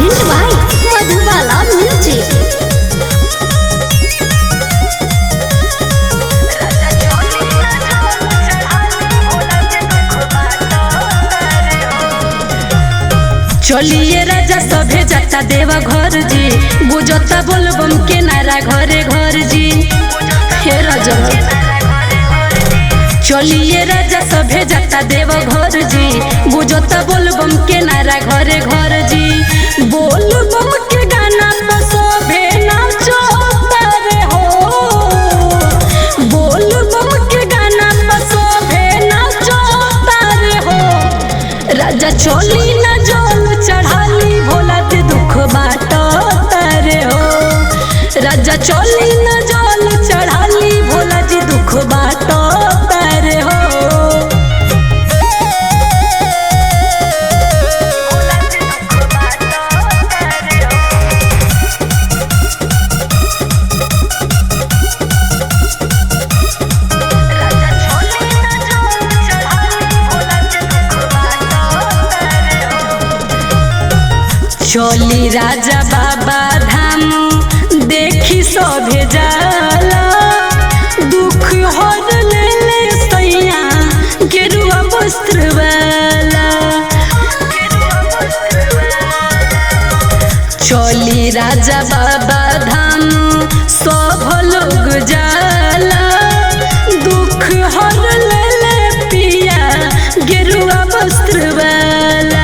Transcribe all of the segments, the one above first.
Present by Madhubala music. चलिए राजा सभे जाता देवा घर जी, गुजता बोलबम के नारा घरे घर जी। हे राजा चलिए राजा सभे जाता देवा घर जी, गुजता बोलबम के नारा घरे घर जी। बोलबम के गाना पर सभे नाचो तारे हो, बोलबम के गाना पर सभे नाचो तारे हो। राजा चली ना जल चढ़ाली भोला के दुख बाटो तारे हो। राजा चली ना जल चढ़ाली भोला जी दुख बाटो तारे हो। चली राजा बाबा धाम देखी सभे जाला, दुख हर ले सैया गेरुआ वस्त्र वाला। चली राजा बाबा धाम सब लोग जाला, दुख हर ले पिया गेरुआ वस्त्र वाला।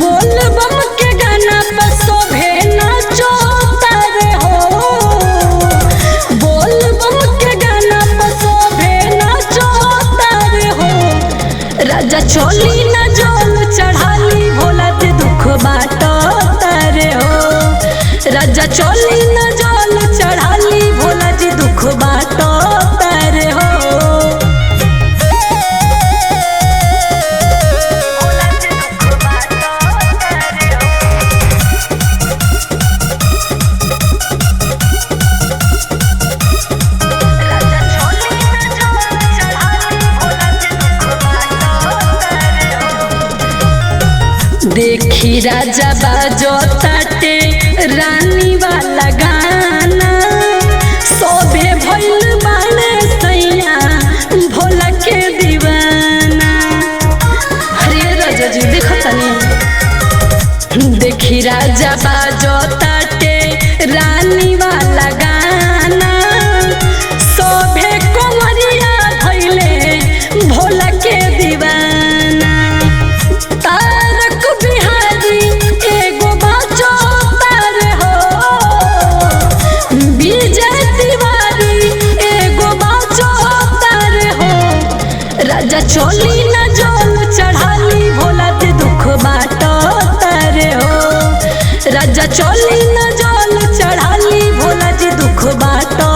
बोलबम के गाना पर सभे नाचो तारे हो, बोलबम के गाना पर सभे नाचो तारे हो। राजा चली ना जल चढ़ाली भोला के दुख बाटो तारे हो। राजा चली ना जल चढ़ाली भोला जी दुख बाटो तारे हो। देखी राजा बाजो ताटे रानी वाला गाना, सोभे भइल बाने सैया भोला के दीवाना। हरे राजा जी देखो तनी, देखी राजा बाजो ताटे रानी वाला गाना, सोभे कोमरिया भइले भोला के दीवाना। राजा चली ना जल चढ़ाली भोला के दुख बाटो तारे हो। राजा चली ना जल चढ़ाली भोला जी दुख बाटो